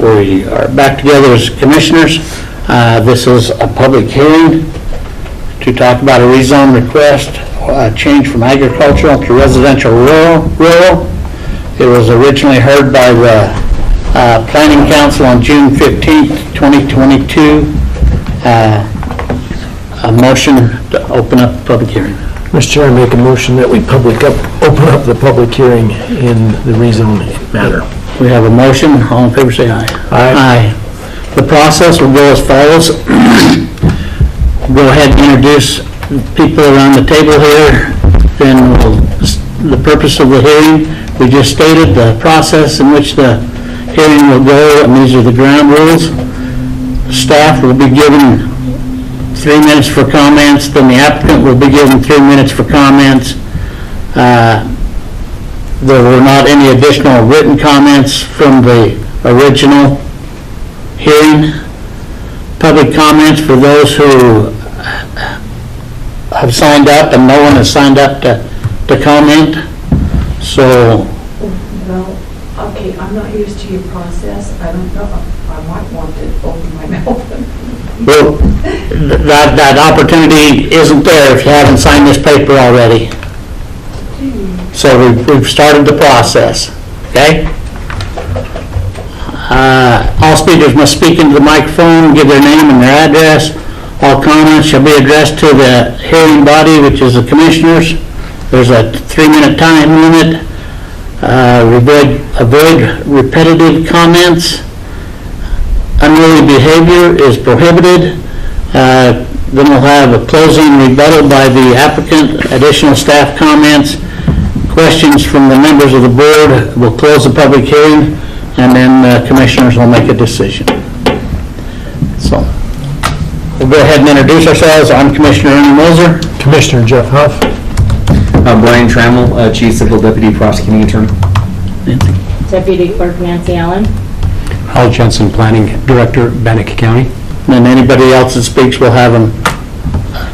We are back together as commissioners. This is a public hearing to talk about a rezone request, change from agricultural to residential rural. It was originally heard by the Planning Council on June 15th, 2022. A motion to open up the public hearing. Mr. Chair, I make a motion that we open up the public hearing in the rezone matter. We have a motion. All in favor say aye. Aye. The process will go as follows. Go ahead and introduce people around the table here. Then the purpose of the hearing, we just stated the process in which the hearing will go, and these are the ground rules. Staff will be given 3 minutes for comments, then the applicant will be given 3 minutes for comments. There were not any additional written comments from the original hearing. Public comments for those who have signed up, and no one has signed up to comment. So, Well, okay, I'm not used to your process. I don't know. I might want to open my mouth. well, that opportunity isn't there if you haven't signed this paper already. So we've started the process, okay? All speakers must speak into the microphone, give their name and their address. All comments shall be addressed to the hearing body, which is the commissioners. There's a 3-minute time limit. Avoid repetitive comments. Unruly behavior is prohibited. Then we'll have a closing rebuttal by the applicant, additional staff comments, questions from the members of the board. We'll close the public hearing, and then the commissioners will make a decision. So we'll go ahead and introduce ourselves. I'm Commissioner Ernie Moser. Commissioner Jeff Huff. Brian Trammell, Chief Civil Deputy Prosecuting Attorney. Deputy Clerk Nancy Allen. Hal Jensen, Planning Director, Bannock County. And then anybody else that speaks, we'll have them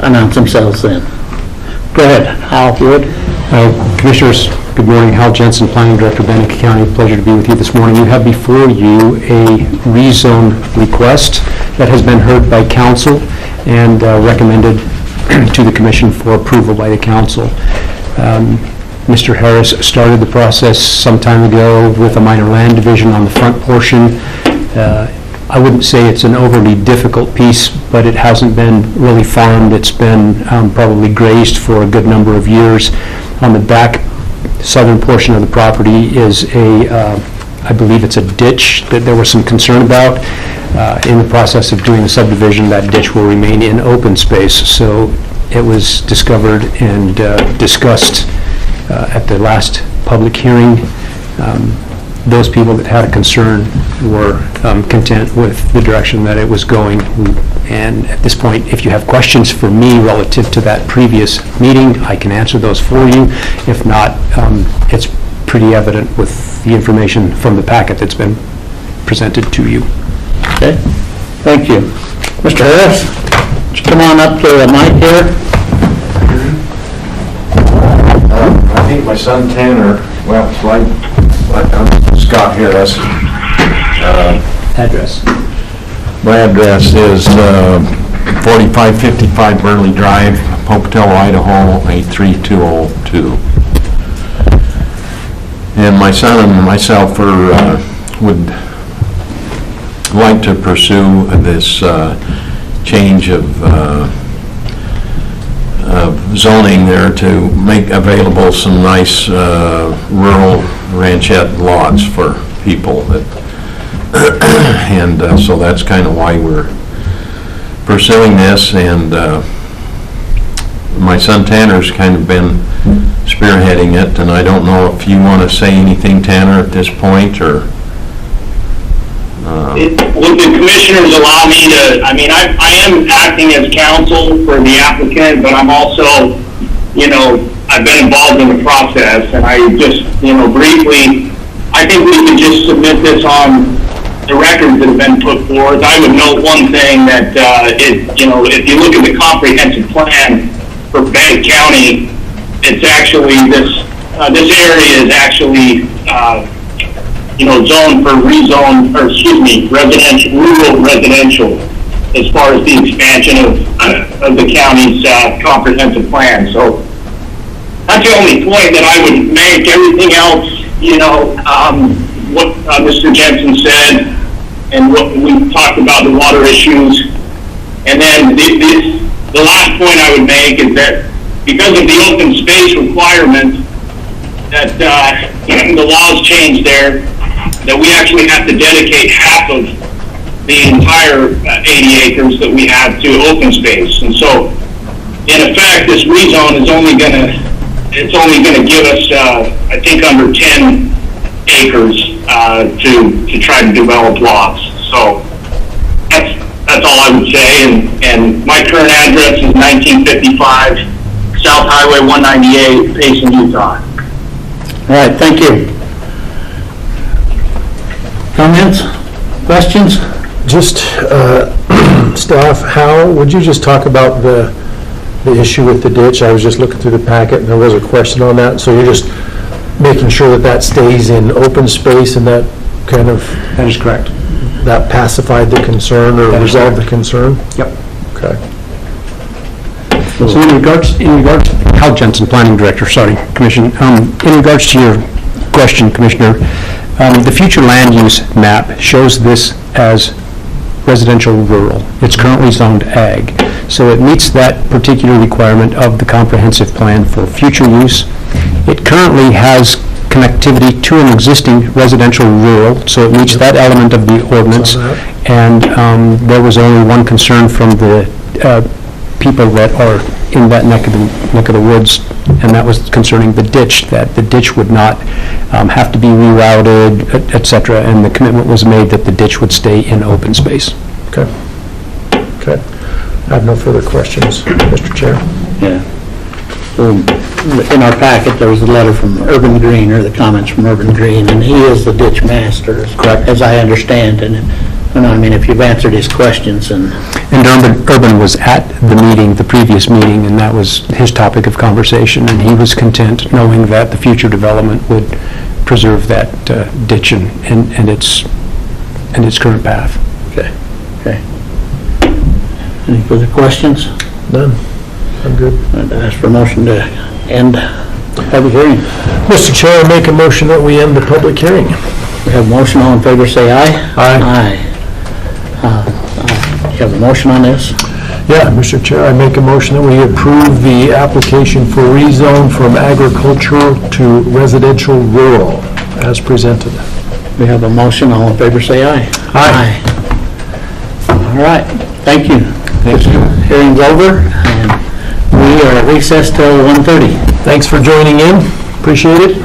announce themselves then. Go ahead, Hal, if you would. Commissioners, good morning. Hal Jensen, Planning Director, Bannock County. Pleasure to be with you this morning. You have before you a rezone request that has been heard by council and recommended to the commission for approval by the council. Mr. Harris started the process some time ago with a minor land division on the front portion. I wouldn't say it's an overly difficult piece, but it hasn't been really farmed. It's been probably grazed for a good number of years. On the back southern portion of the property is I believe it's a ditch that there was some concern about. In the process of doing the subdivision, that ditch will remain in open space. So it was discovered and discussed at the last public hearing. Those people that had a concern were content with the direction that it was going. And at this point, if you have questions for me relative to that previous meeting, I can answer those for you. If not, it's pretty evident with the information from the packet that's been presented to you. Okay, thank you. Mr. Harris, would you come on up to the mic here? I think my son Tanner, well, it's like I'm Scott here, that's Address. my address is 4555 Burley Drive, Pocatello, Idaho, 83202. And my son and myself would like to pursue this change of zoning there to make available some nice rural ranchette lots for people that and so that's kind of why we're pursuing this. And my son Tanner's kind of been spearheading it, and I don't know if you want to say anything, Tanner, at this point, or would the commissioners allow me to, I mean, I am acting as counsel for the applicant, but I'm also, I've been involved in the process, and I just, briefly, I think we can just submit this on the records that have been put forth. I would note one thing that, if you look at the comprehensive plan for Bannock County, it's actually, this area is actually zone for rezone, or excuse me, residential, rural residential, as far as the expansion of the county's comprehensive plan. So that's the only point that I would make. Everything else, what Mr. Jensen said, and what we talked about, the water issues. And then the last point I would make is that because of the open space requirement, that the laws changed there, that we actually have to dedicate half of the entire 80 acres that we have to open space. And so, in effect, this rezone is only going to give us, I think, under 10 acres to try to develop lots. So that's all I would say. And my current address is 1955 South Highway 198, Payson, Utah. All right, thank you. Comments? Questions? Just, staff, how, would you just talk about the issue with the ditch? I was just looking through the packet, and there was a question on that. So you're just making sure that stays in open space, and that kind of... That is correct. That pacified the concern, or resolved the concern? Yep. Okay. So in regards to Hal Jensen, Planning Director, sorry, Commission, in regards to your question, Commissioner, the future land use map shows this as residential rural. It's currently zoned ag. So it meets that particular requirement of the comprehensive plan for future use. It currently has connectivity to an existing residential rural, so it meets that element of the ordinance. And there was only one concern from the people that are in that neck of the woods, and that was concerning the ditch, that the ditch would not have to be rerouted, et cetera, and the commitment was made that the ditch would stay in open space. Okay. Okay. I have no further questions, Mr. Chair. Yeah. So, in our packet, there was a letter from Urban Green, or the comments from Urban Green, and he is the ditch master, Correct. as I understand. And I mean, if you've answered his questions and... And Urban was at the meeting, the previous meeting, and that was his topic of conversation, and he was content knowing that the future development would preserve that ditch and its current path. Okay. Okay. Any further questions? None. I'm good. I'd ask for a motion to end the public hearing. Mr. Chair, I make a motion that we end the public hearing. We have a motion. All in favor, say aye. Aye. Aye. You have a motion on this? Yeah, Mr. Chair, I make a motion that we approve the application for rezone from agricultural to residential rural as presented. We have a motion. All in favor, say aye. Aye. All right. Thank you. Thank you. Hearing's over, and we are recessed till 1:30. Thanks for joining in. Appreciate it.